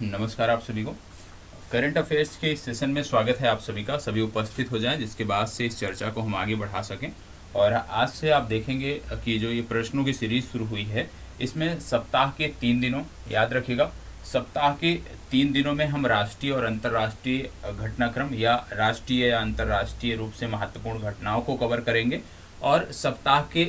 नमस्कार आप सभी को। करंट अफेयर्स के इस सेशन में स्वागत है आप सभी का। सभी उपस्थित हो जाएं जिसके बाद से इस चर्चा को हम आगे बढ़ा सकें। और आज से आप देखेंगे कि जो ये प्रश्नों की सीरीज शुरू हुई है, इसमें सप्ताह के 3 दिनों, याद रखिएगा, सप्ताह के 3 दिनों में हम राष्ट्रीय और अंतर्राष्ट्रीय घटनाक्रम या राष्ट्रीय या अंतर्राष्ट्रीय रूप से महत्वपूर्ण घटनाओं को कवर करेंगे। और सप्ताह के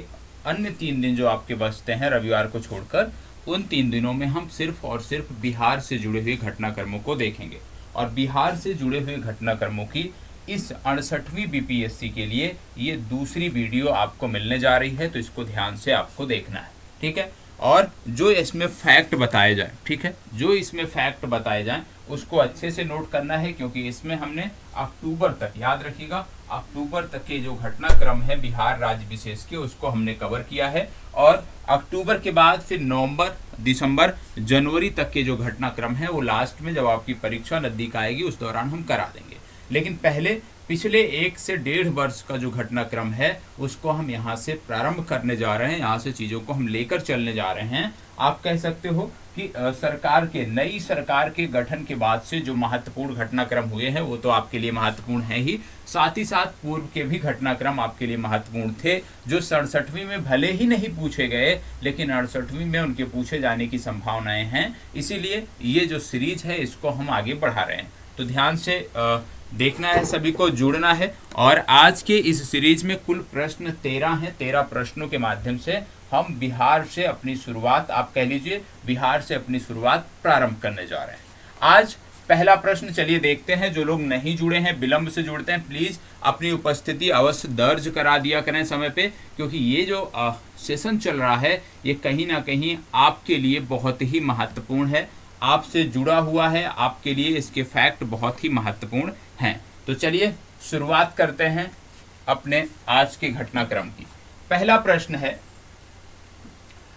अन्य 3 दिन जो आपके बचते हैं रविवार को छोड़कर, उन 3 दिनों में हम सिर्फ और सिर्फ बिहार से जुड़े हुए घटनाक्रमों को देखेंगे। और बिहार से जुड़े हुए घटनाक्रमों की इस 68वीं बीपीएससी के लिए ये दूसरी वीडियो आपको मिलने जा रही है, तो इसको ध्यान से आपको देखना है, ठीक है। और जो इसमें फैक्ट बताए जाए, ठीक है, जो इसमें फैक्ट बताए जाएं उसको अच्छे से नोट करना है, क्योंकि इसमें हमने अक्टूबर तक, याद रखिएगा, अक्टूबर तक के जो घटनाक्रम है बिहार राज्य विशेष के, उसको हमने कवर किया है। और अक्टूबर के बाद फिर नवंबर, दिसंबर, जनवरी तक के जो घटनाक्रम है वो लास्ट में जब आपकी परीक्षा नजदीक आएगी उस दौरान हम करा देंगे। लेकिन पहले पिछले 1 से 1.5 वर्ष का जो घटनाक्रम है उसको हम यहाँ से प्रारंभ करने जा रहे हैं, यहाँ से चीज़ों को हम लेकर चलने जा रहे हैं। आप कह सकते हो कि नई सरकार के गठन के बाद से जो महत्वपूर्ण घटनाक्रम हुए हैं वो तो आपके लिए महत्वपूर्ण है ही, साथ ही साथ पूर्व के भी घटनाक्रम आपके लिए महत्वपूर्ण थे, जो 67वीं में भले ही नहीं पूछे गए लेकिन 68वीं में उनके पूछे जाने की संभावनाएं हैं। इसीलिए ये जो सीरीज है इसको हम आगे बढ़ा रहे हैं, तो ध्यान से देखना है, सभी को जुड़ना है। और आज के इस सीरीज में कुल प्रश्न 13 हैं। 13 प्रश्नों के माध्यम से हम बिहार से अपनी शुरुआत, आप कह लीजिए बिहार से अपनी शुरुआत प्रारंभ करने जा रहे हैं। आज पहला प्रश्न चलिए देखते हैं। जो लोग नहीं जुड़े हैं, विलंब से जुड़ते हैं, प्लीज अपनी उपस्थिति अवश्य दर्ज करा दिया करें समय पे, क्योंकि ये जो सेशन चल रहा है ये कहीं ना कहीं आपके लिए बहुत ही महत्वपूर्ण है, आपसे जुड़ा हुआ है, आपके लिए इसके फैक्ट बहुत ही महत्वपूर्ण हैं। तो चलिए शुरुआत करते हैं अपने आज के घटनाक्रम की। पहला प्रश्न है,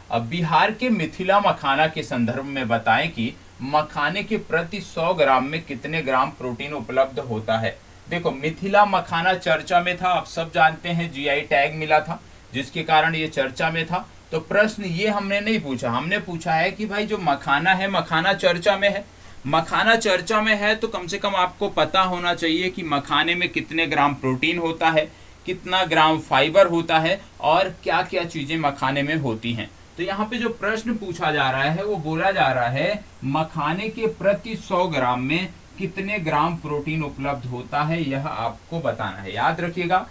अब बिहार के मिथिला मखाना के संदर्भ में बताएं कि मखाने के प्रति 100 ग्राम में कितने ग्राम प्रोटीन उपलब्ध होता है। देखो, मिथिला मखाना चर्चा में था, आप सब जानते हैं, जीआई टैग मिला था जिसके कारण ये चर्चा में था। तो प्रश्न ये हमने नहीं पूछा, हमने पूछा है कि भाई जो मखाना है, मखाना चर्चा में है, मखाना चर्चा में है तो कम से कम आपको पता होना चाहिए कि मखाने में कितने ग्राम प्रोटीन होता है, कितना ग्राम फाइबर होता है और क्या क्या चीजें मखाने में होती हैं। तो यहाँ पे जो प्रश्न पूछा जा रहा है वो बोला जा रहा है मखाने के प्रति 100 ग्राम में कितने ग्राम प्रोटीन उपलब्ध होता है, यह आपको बताना है। याद रखिएगा,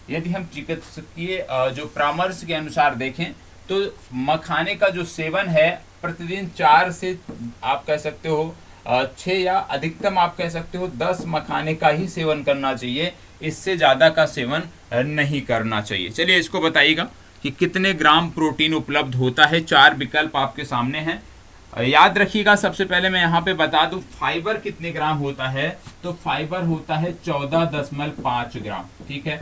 यदि हम चिकित्सकीय जो परामर्श के अनुसार देखें तो मखाने का जो सेवन है प्रतिदिन 4 से आप कह सकते हो 6 या अधिकतम आप कह सकते हो 10 मखाने का ही सेवन करना चाहिए, इससे ज्यादा का सेवन नहीं करना चाहिए। चलिए इसको बताइएगा कि कितने ग्राम प्रोटीन उपलब्ध होता है। 4 विकल्प आपके सामने हैं। याद रखिएगा, सबसे पहले मैं यहाँ पे बता दूं फाइबर कितने ग्राम होता है, तो फाइबर होता है 14.5 ग्राम, ठीक है।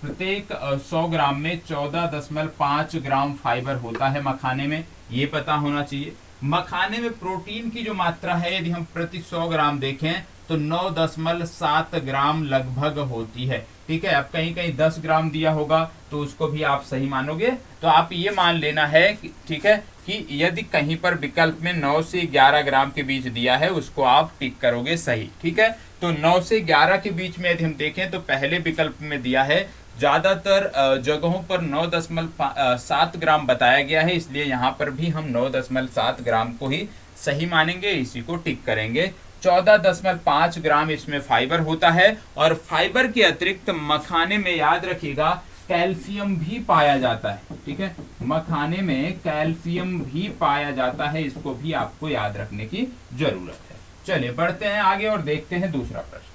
प्रत्येक 100 ग्राम में 14.5 ग्राम फाइबर होता है मखाने में, ये पता होना चाहिए। मखाने में प्रोटीन की जो मात्रा है यदि हम प्रति 100 ग्राम देखें तो 9.7 ग्राम लगभग होती है, ठीक है। अब कहीं कहीं 10 ग्राम दिया होगा तो उसको भी आप सही मानोगे, तो आप ये मान लेना है कि ठीक है कि यदि कहीं पर विकल्प में 9 से 11 ग्राम के बीच दिया है उसको आप टिक करोगे सही, ठीक है। तो 9 से 11 के बीच में यदि हम देखें तो पहले विकल्प में दिया है, ज्यादातर जगहों पर 9.7 ग्राम बताया गया है, इसलिए यहाँ पर भी हम 9.7 ग्राम को ही सही मानेंगे, इसी को टिक करेंगे। 14.5 ग्राम इसमें फाइबर होता है और फाइबर के अतिरिक्त मखाने में याद रखिएगा कैल्शियम भी पाया जाता है, ठीक है। मखाने में कैल्शियम भी पाया जाता है, इसको भी आपको याद रखने की जरूरत है। चलिए बढ़ते हैं आगे और देखते हैं दूसरा प्रश्न।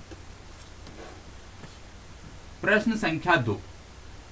प्रश्न संख्या 2,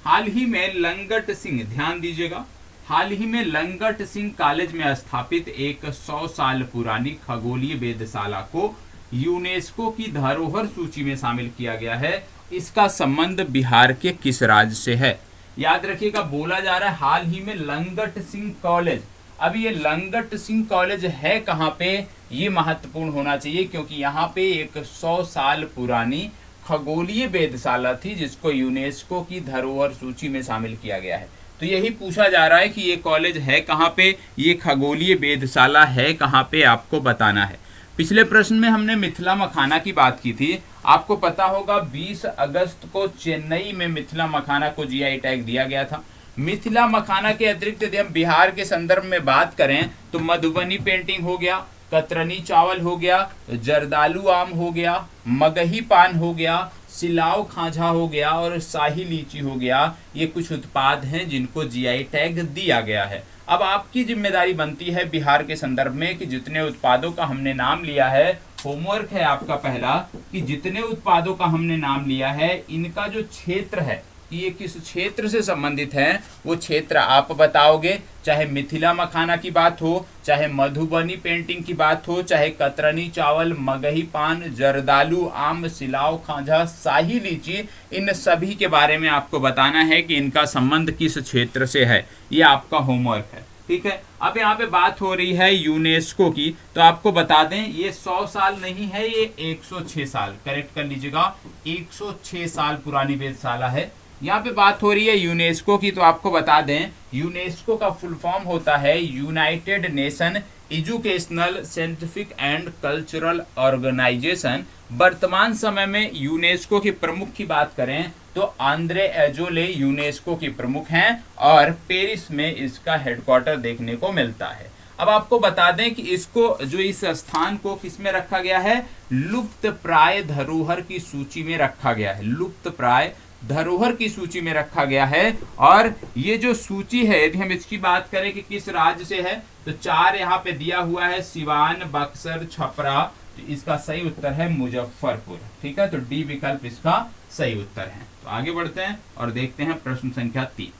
हाल ही में लंगट सिंह, ध्यान दीजिएगा, हाल ही में लंगट सिंह कॉलेज में स्थापित एक 100 साल पुरानी खगोलीय वेधशाला को यूनेस्को की धरोहर सूची में शामिल किया गया है। इसका संबंध बिहार के किस राज्य से है। याद रखिएगा, बोला जा रहा है हाल ही में लंगट सिंह कॉलेज। अब ये लंगट सिंह कॉलेज है कहाँ पे, ये महत्वपूर्ण होना चाहिए, क्योंकि यहाँ पे एक 100 साल पुरानी खगोलीय वेधशाला थी जिसको यूनेस्को की धरोहर सूची में शामिल किया गया है। तो यही पूछा जा रहा है कि ये कॉलेज है कहाँ पे, ये खगोलीय वेधशाला है कहाँ पे, आपको बताना है। पिछले प्रश्न में हमने मिथिला मखाना की बात की थी। आपको पता होगा 20 अगस्त को चेन्नई में मिथिला मखाना को जीआई टैग दिया गया था। मिथिला मखाना के अतिरिक्त यदि हम बिहार के संदर्भ में बात करें तो मधुबनी पेंटिंग हो गया, कतरनी चावल हो गया, जर्दालू आम हो गया, मगही पान हो गया, सिलाव खांझा हो गया और शाही लीची हो गया। ये कुछ उत्पाद हैं जिनको जीआई टैग दिया गया है। अब आपकी जिम्मेदारी बनती है बिहार के संदर्भ में कि जितने उत्पादों का हमने नाम लिया है, होमवर्क है आपका पहला कि जितने उत्पादों का हमने नाम लिया है इनका जो क्षेत्र है कि ये किस क्षेत्र से संबंधित है वो क्षेत्र आप बताओगे। चाहे मिथिला मखाना की बात हो, चाहे मधुबनी पेंटिंग की बात हो, चाहे कतरनी चावल, मगही पान, जर्दालू आम, सिलाव खांझा, शाही लीची, इन सभी के बारे में आपको बताना है कि इनका संबंध किस क्षेत्र से है। ये आपका होमवर्क है, ठीक है। अब यहाँ पे बात हो रही है यूनेस्को की, तो आपको बता दें ये 100 साल नहीं है, ये 106 साल, करेक्ट कर लीजिएगा, 106 साल पुरानी वेधशाला है। यहाँ पे बात हो रही है यूनेस्को की, तो आपको बता दें यूनेस्को का फुल फॉर्म होता है United Nation Educational Scientific and Cultural Organization. वर्तमान समय में यूनेस्को के प्रमुख की बात करें तो आंद्रे एजोले यूनेस्को के प्रमुख हैं और पेरिस में इसका हेडक्वार्टर देखने को मिलता है। अब आपको बता दें कि इसको जो इस स्थान को किसमें रखा गया है, लुप्त प्राय धरोहर की सूची में रखा गया है, लुप्त प्राय धरोहर की सूची में रखा गया है। और ये जो सूची है यदि हम इसकी बात करें कि किस राज्य से है तो 4 यहाँ पे दिया हुआ है, सिवान, बक्सर, छपरा। तो इसका सही उत्तर है मुजफ्फरपुर, ठीक है। तो डी विकल्प इसका सही उत्तर है। तो आगे बढ़ते हैं और देखते हैं प्रश्न संख्या 3।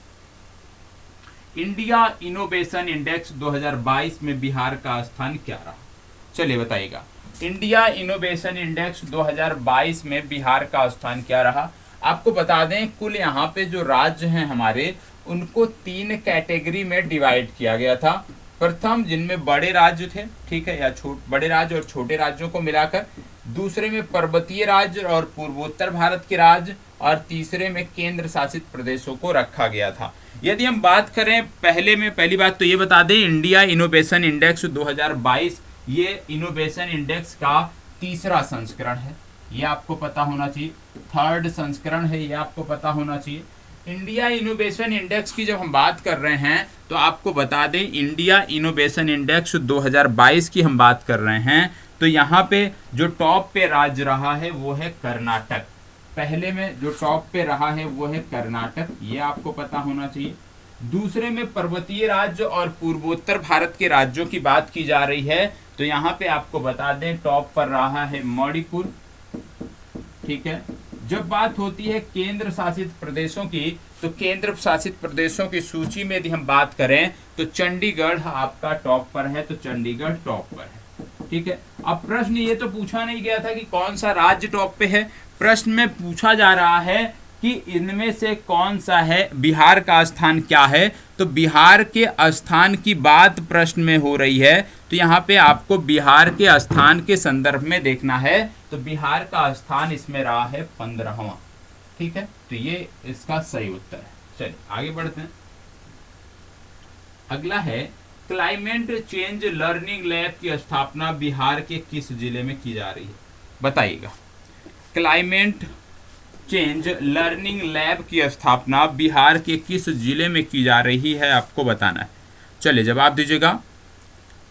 इंडिया इनोवेशन इंडेक्स 2022 में बिहार का स्थान क्या रहा? चलिए बताइएगा, इंडिया इनोवेशन इंडेक्स 2022 में बिहार का स्थान क्या रहा। आपको बता दें कुल यहाँ पे जो राज्य हैं हमारे उनको 3 कैटेगरी में डिवाइड किया गया था। प्रथम जिनमें बड़े राज्य थे, ठीक है, या बड़े राज्य और छोटे राज्यों को मिलाकर, दूसरे में पर्वतीय राज्य और पूर्वोत्तर भारत के राज्य, और तीसरे में केंद्र शासित प्रदेशों को रखा गया था। यदि हम बात करें पहली बात तो ये बता दें इंडिया इनोवेशन इंडेक्स 2022 ये इनोवेशन इंडेक्स का तीसरा संस्करण है, ये आपको पता होना चाहिए। 3rd संस्करण है, ये आपको पता होना चाहिए। इंडिया इनोवेशन इंडेक्स की जब हम बात कर रहे हैं तो आपको बता दें इंडिया इनोवेशन इंडेक्स 2022 की हम बात कर रहे हैं तो यहाँ पे जो टॉप पे राज्य रहा है वो है कर्नाटक। पहले में जो टॉप पे रहा है वो है कर्नाटक, ये आपको पता होना चाहिए। दूसरे में पर्वतीय राज्य और पूर्वोत्तर भारत के राज्यों की बात की जा रही है तो यहाँ पे आपको बता दें टॉप पर रहा है मणिपुर, ठीक है। जब बात होती है केंद्र शासित प्रदेशों की तो केंद्र शासित प्रदेशों की सूची में यदि हम बात करें तो चंडीगढ़ आपका टॉप पर है, तो चंडीगढ़ टॉप पर है, ठीक है। अब प्रश्न ये तो पूछा नहीं गया था कि कौन सा राज्य टॉप पे है, प्रश्न में पूछा जा रहा है कि इनमें से कौन सा है, बिहार का स्थान क्या है। तो बिहार के स्थान की बात प्रश्न में हो रही है तो यहाँ पे आपको बिहार के स्थान के संदर्भ में देखना है। तो बिहार का स्थान इसमें रहा है 15वां, ठीक है। तो ये इसका सही उत्तर है। चलिए आगे बढ़ते हैं। अगला है क्लाइमेट चेंज लर्निंग लैब की स्थापना बिहार के किस जिले में की जा रही है, बताइएगा। क्लाइमेट चेंज लर्निंग लैब की स्थापना बिहार के किस जिले में की जा रही है, आपको बताना है। चलिए जवाब दीजिएगा,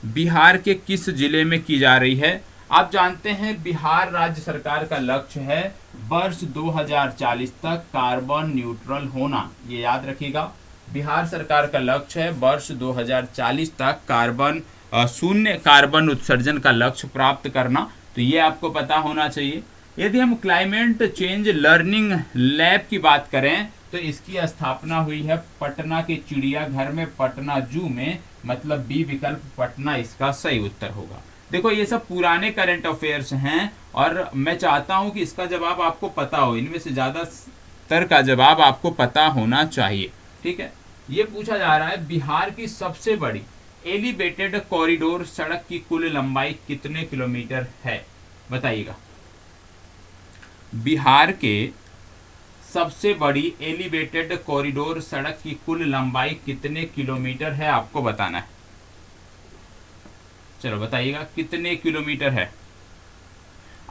बिहार के किस जिले में की जा रही है। आप जानते हैं बिहार राज्य सरकार का लक्ष्य है वर्ष 2040 तक कार्बन न्यूट्रल होना, ये याद रखिएगा। बिहार सरकार का लक्ष्य है वर्ष 2040 तक शून्य कार्बन उत्सर्जन का लक्ष्य प्राप्त करना, तो ये आपको पता होना चाहिए। यदि हम क्लाइमेट चेंज लर्निंग लैब की बात करें तो इसकी स्थापना हुई है पटना के चिड़ियाघर में, पटना जू में, मतलब बी विकल्प पटना इसका सही उत्तर होगा। देखो ये सब पुराने करंट अफेयर्स हैं और मैं चाहता हूं कि इसका जवाब आपको पता हो, इनमें से ज्यादातर का जवाब आपको पता होना चाहिए, ठीक है। ये पूछा जा रहा है बिहार की सबसे बड़ी एलिवेटेड कॉरिडोर सड़क की कुल लंबाई कितने किलोमीटर है, बताइएगा। बिहार के सबसे बड़ी एलिवेटेड कॉरिडोर सड़क की कुल लंबाई कितने किलोमीटर है, आपको बताना है। चलो बताइएगा कितने किलोमीटर है।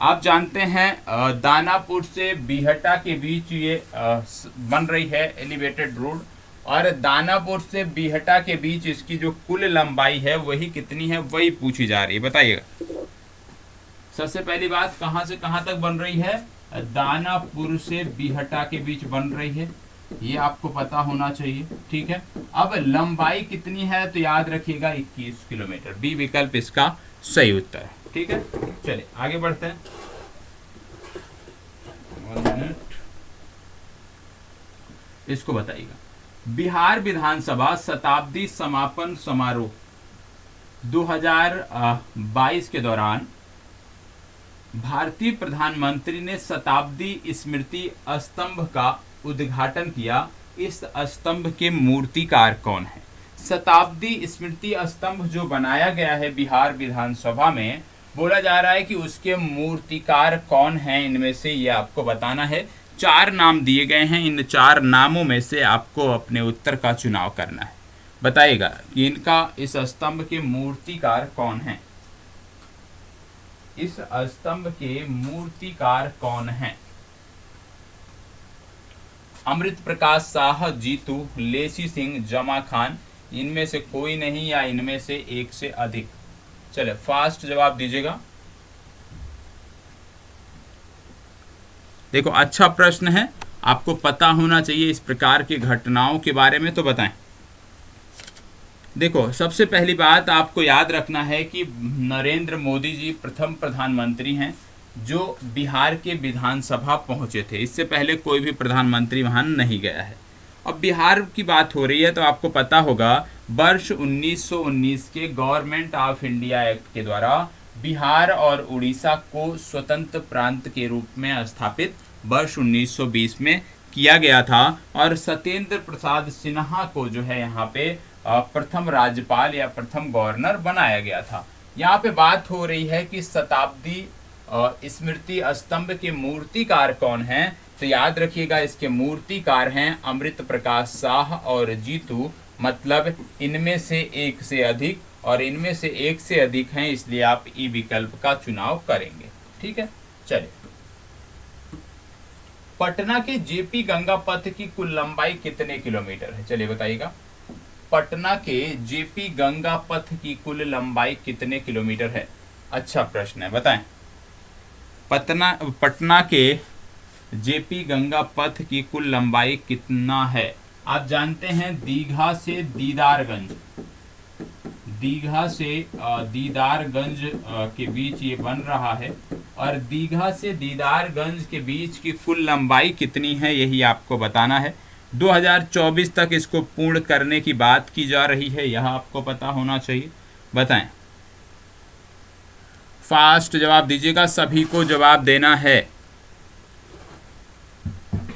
आप जानते हैं दानापुर से बीहटा के बीच ये बन रही है एलिवेटेड रोड, और दानापुर से बीहटा के बीच इसकी जो कुल लंबाई है वही कितनी है, वही पूछी जा रही है। बताइएगा सबसे पहली बात, कहां से कहां तक बन रही है, दानापुर से बीहटा के बीच बन रही है, ये आपको पता होना चाहिए। ठीक है, अब लंबाई कितनी है तो याद रखिएगा 21 किलोमीटर, बी विकल्प इसका सही उत्तर है। ठीक है, चलिए आगे बढ़ते हैं। 1 मिनट, इसको बताइएगा। बिहार विधानसभा शताब्दी समापन समारोह 2022 के दौरान भारतीय प्रधानमंत्री ने शताब्दी स्मृति स्तंभ का उद्घाटन किया। इस स्तंभ के मूर्तिकार कौन है। शताब्दी स्मृति स्तंभ जो बनाया गया है बिहार विधानसभा में, बोला जा रहा है कि उसके मूर्तिकार कौन हैं, इनमें से ये आपको बताना है। 4 नाम दिए गए हैं, इन 4 नामों में से आपको अपने उत्तर का चुनाव करना है। बताइएगा कि इनका इस स्तंभ के मूर्तिकार कौन हैं, इस स्तंभ के मूर्तिकार कौन हैं। अमृत प्रकाश शाह, जीतू, लेसी सिंह, जमा खान, इनमें से कोई नहीं या इनमें से एक से अधिक। चले फास्ट जवाब दीजिएगा। देखो अच्छा प्रश्न है, आपको पता होना चाहिए इस प्रकार की घटनाओं के बारे में, तो बताएं। देखो सबसे पहली बात आपको याद रखना है कि नरेंद्र मोदी जी प्रथम प्रधानमंत्री हैं जो बिहार के विधानसभा पहुंचे थे। इससे पहले कोई भी प्रधानमंत्री वहां नहीं गया है। अब बिहार की बात हो रही है तो आपको पता होगा वर्ष 1919 के गवर्नमेंट ऑफ इंडिया एक्ट के द्वारा बिहार और उड़ीसा को स्वतंत्र प्रांत के रूप में स्थापित वर्ष 1920 में किया गया था, और सत्येंद्र प्रसाद सिन्हा को जो है यहाँ पे प्रथम राज्यपाल या प्रथम गवर्नर बनाया गया था। यहाँ पे बात हो रही है कि शताब्दी स्मृति स्तंभ के मूर्तिकार कौन हैं, तो याद रखिएगा इसके मूर्तिकार हैं अमृत प्रकाश शाह और जीतू, मतलब इनमें से एक से अधिक, और इनमें से एक से अधिक हैं, इसलिए आप ई विकल्प का चुनाव करेंगे। ठीक है, चलिए। पटना के जेपी गंगा पथ की कुल लंबाई कितने किलोमीटर है, चलिए बताइएगा। पटना के जेपी गंगा पथ की कुल लंबाई कितने किलोमीटर है, अच्छा प्रश्न है, बताएं। पटना के जेपी गंगा पथ की कुल लंबाई कितना है। आप जानते हैं दीघा से दीदारगंज, दीघा से दीदारगंज के बीच ये बन रहा है, और दीघा से दीदारगंज के बीच की कुल लंबाई कितनी है यही आपको बताना है। 2024 तक इसको पूर्ण करने की बात की जा रही है, यह आपको पता होना चाहिए। बताएं, फास्ट जवाब दीजिएगा, सभी को जवाब देना है।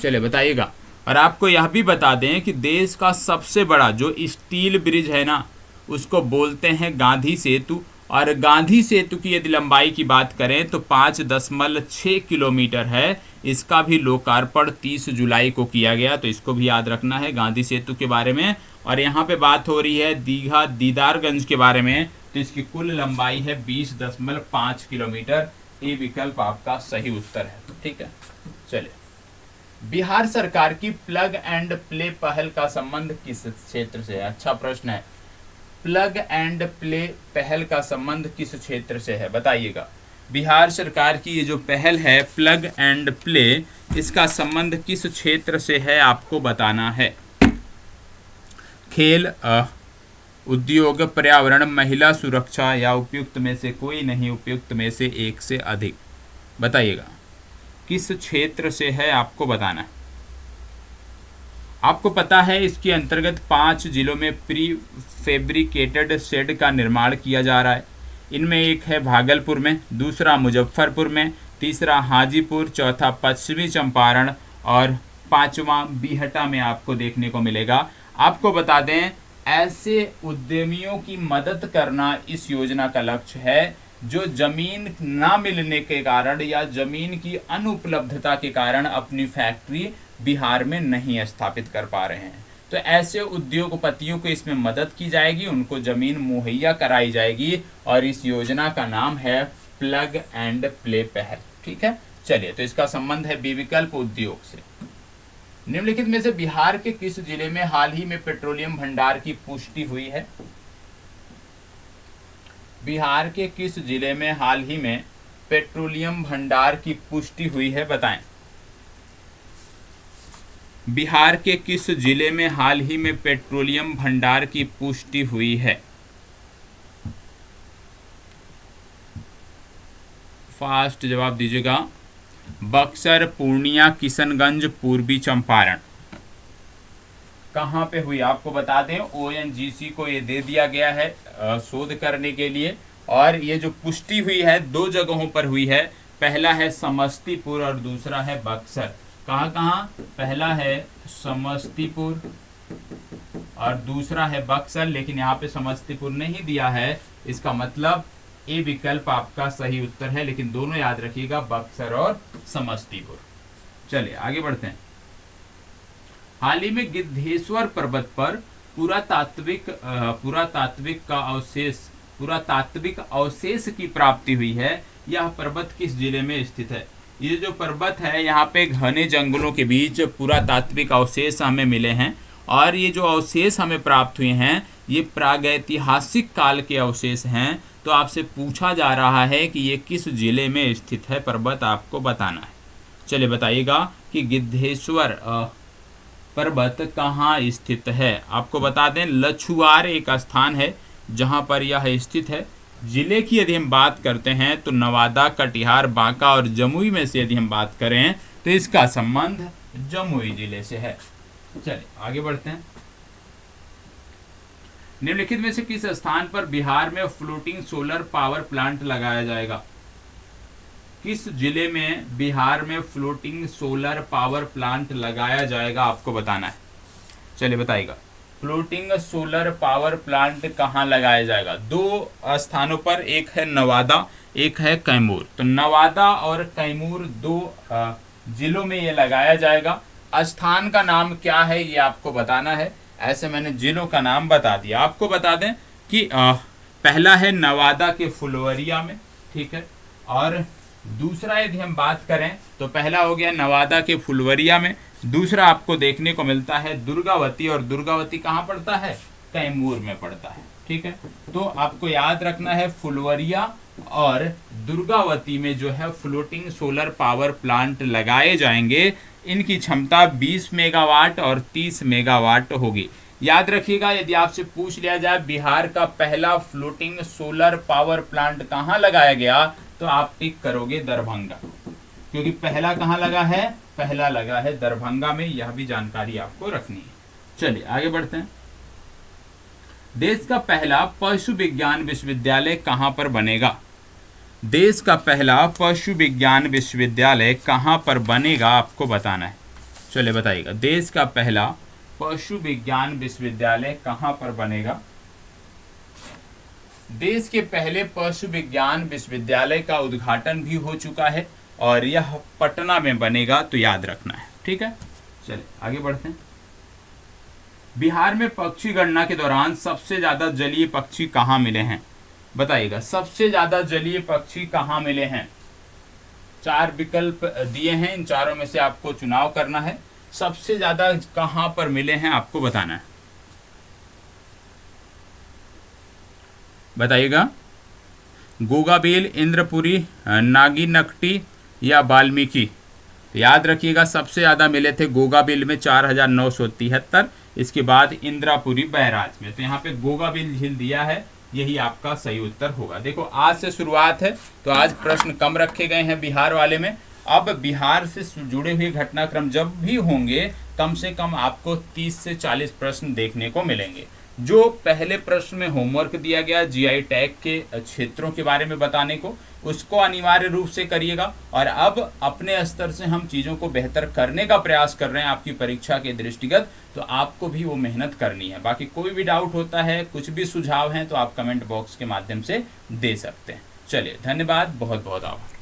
चलिए बताइएगा। और आपको यह भी बता दें कि देश का सबसे बड़ा जो स्टील ब्रिज है ना, उसको बोलते हैं गांधी सेतु, और गांधी सेतु की यदि लंबाई की बात करें तो 5.6 किलोमीटर है। इसका भी लोकार्पण 30 जुलाई को किया गया, तो इसको भी याद रखना है गांधी सेतु के बारे में। और यहाँ पे बात हो रही है दीघा दीदारगंज के बारे में, तो इसकी कुल लंबाई है 20.5 किलोमीटर। ये विकल्प आपका सही उत्तर है। ठीक है, चलिए। बिहार सरकार की प्लग एंड प्ले पहल का संबंध किस क्षेत्र से है, अच्छा प्रश्न है। प्लग एंड प्ले पहल का संबंध किस क्षेत्र से है, बताइएगा। बिहार सरकार की ये जो पहल है प्लग एंड प्ले, इसका संबंध किस क्षेत्र से है आपको बताना है। खेल, उद्योग, पर्यावरण, महिला सुरक्षा, या उपयुक्त में से कोई नहीं, उपयुक्त में से एक से अधिक। बताइएगा किस क्षेत्र से है आपको बताना है। आपको पता है इसके अंतर्गत 5 जिलों में प्री फैब्रिकेटेड शेड का निर्माण किया जा रहा है। इनमें एक है भागलपुर में, दूसरा मुजफ्फरपुर में, तीसरा हाजीपुर, चौथा पश्चिमी चंपारण, और 5वां बीहटा में आपको देखने को मिलेगा। आपको बता दें ऐसे उद्यमियों की मदद करना इस योजना का लक्ष्य है जो जमीन ना मिलने के कारण या जमीन की अनुपलब्धता के कारण अपनी फैक्ट्री बिहार में नहीं स्थापित कर पा रहे हैं। तो ऐसे उद्योगपतियों को इसमें मदद की जाएगी, उनको जमीन मुहैया कराई जाएगी और इस योजना का नाम है प्लग एंड प्ले पहल। ठीक है, चलिए, तो इसका संबंध है बी विकल्प उद्योग से। निम्नलिखित में से बिहार के किस जिले में हाल ही में पेट्रोलियम भंडार की पुष्टि हुई है? बिहार के किस जिले में हाल ही में पेट्रोलियम भंडार की पुष्टि हुई है, बताएं। बिहार के किस जिले में हाल ही में पेट्रोलियम भंडार की पुष्टि हुई है? फास्ट जवाब दीजिएगा। बक्सर, पूर्णिया, किशनगंज, पूर्वी चंपारण। कहाँ पे हुई आपको बता दें, ONGC को ये दे दिया गया है शोध करने के लिए, और ये जो पुष्टि हुई है 2 जगहों पर हुई है। पहला है समस्तीपुर और दूसरा है बक्सर। कहाँ कहाँ? पहला है समस्तीपुर और दूसरा है बक्सर, लेकिन यहाँ पे समस्तीपुर नहीं दिया है, इसका मतलब ए विकल्प आपका सही उत्तर है, लेकिन दोनों याद रखिएगा, बक्सर और समस्तीपुर। चलिए आगे बढ़ते हैं। हाल ही में गिद्धेश्वर पर्वत पर पुरातात्विक अवशेष की प्राप्ति हुई है। यह पर्वत किस जिले में स्थित है? ये जो पर्वत है, यहाँ पे घने जंगलों के बीच पुरातात्विक अवशेष हमें मिले हैं, और ये जो अवशेष हमें प्राप्त हुए हैं ये प्रागैतिहासिक काल के अवशेष हैं। तो आपसे पूछा जा रहा है कि ये किस जिले में स्थित है पर्वत, आपको बताना है। चलिए बताइएगा कि गिद्धेश्वर पर्वत कहाँ स्थित है। आपको बता दें, लछुआर एक स्थान है जहाँ पर यह स्थित है। जिले की यदि हम बात करते हैं तो नवादा, कटिहार, बांका और जमुई में से यदि हम बात करें तो इसका संबंध जमुई जिले से है। चलिए आगे बढ़ते हैं। निम्नलिखित में से किस स्थान पर बिहार में फ्लोटिंग सोलर पावर प्लांट लगाया जाएगा? किस जिले में बिहार में फ्लोटिंग सोलर पावर प्लांट लगाया जाएगा, आपको बताना है। चलिए बताइएगा, फ्लोटिंग सोलर पावर प्लांट कहाँ लगाया जाएगा? 2 स्थानों पर, एक है नवादा, एक है कैमूर। तो नवादा और कैमूर 2 जिलों में ये लगाया जाएगा। स्थान का नाम क्या है ये आपको बताना है। ऐसे मैंने जिलों का नाम बता दिया। आपको बता दें कि पहला है नवादा के फुलवरिया में, ठीक है, और दूसरा यदि हम बात करें तो पहला हो गया नवादा के फुलवरिया में, दूसरा आपको देखने को मिलता है दुर्गावती, और दुर्गावती कहाँ पड़ता है? कैमूर में पड़ता है। ठीक है, तो आपको याद रखना है फुलवरिया और दुर्गावती में जो है फ्लोटिंग सोलर पावर प्लांट लगाए जाएंगे। इनकी क्षमता 20 मेगावाट और 30 मेगावाट होगी। याद रखिएगा, यदि आपसे पूछ लिया जाए बिहार का पहला फ्लोटिंग सोलर पावर प्लांट कहाँ लगाया गया, तो आप टिक करोगे दरभंगा, क्योंकि पहला कहाँ लगा है? पहला लगा है दरभंगा में। यह भी जानकारी आपको रखनी है। चलिए आगे बढ़ते हैं। देश का पहला पशु विज्ञान विश्वविद्यालय कहाँ पर बनेगा? देश का पहला पशु विज्ञान विश्वविद्यालय कहाँ पर बनेगा, आपको बताना है। चलिए बताइएगा, देश का पहला पशु विज्ञान विश्वविद्यालय कहाँ पर बनेगा? देश के पहले पशु विज्ञान विश्वविद्यालय का उद्घाटन भी हो चुका है और यह पटना में बनेगा, तो याद रखना है। ठीक है, चलिए आगे बढ़ते हैं। बिहार में पक्षी गणना के दौरान सबसे ज्यादा जलीय पक्षी कहाँ मिले हैं? बताइएगा, सबसे ज्यादा जलीय पक्षी कहाँ मिले हैं? 4 विकल्प दिए हैं, इन चारों में से आपको चुनाव करना है। सबसे ज्यादा कहाँ पर मिले हैं आपको बताना है। बताइएगा, गोगाबील, इंद्रपुरी, नागिनकटी या वाल्मीकि। याद रखिएगा, सबसे ज़्यादा मिले थे गोगाबील में 4973, इसके बाद इंद्रापुरी बैराज में। तो यहाँ पे गोगाबील झील दिया है, यही आपका सही उत्तर होगा। देखो, आज से शुरुआत है तो आज प्रश्न कम रखे गए हैं बिहार वाले में। अब बिहार से जुड़े हुए घटनाक्रम जब भी होंगे, कम से कम आपको 30 से 40 प्रश्न देखने को मिलेंगे। जो पहले प्रश्न में होमवर्क दिया गया जीआई टैग के क्षेत्रों के बारे में बताने को, उसको अनिवार्य रूप से करिएगा। और अब अपने स्तर से हम चीज़ों को बेहतर करने का प्रयास कर रहे हैं आपकी परीक्षा के दृष्टिगत, तो आपको भी वो मेहनत करनी है। बाकी कोई भी डाउट होता है, कुछ भी सुझाव हैं, तो आप कमेंट बॉक्स के माध्यम से दे सकते हैं। चलिए, धन्यवाद, बहुत बहुत आभार।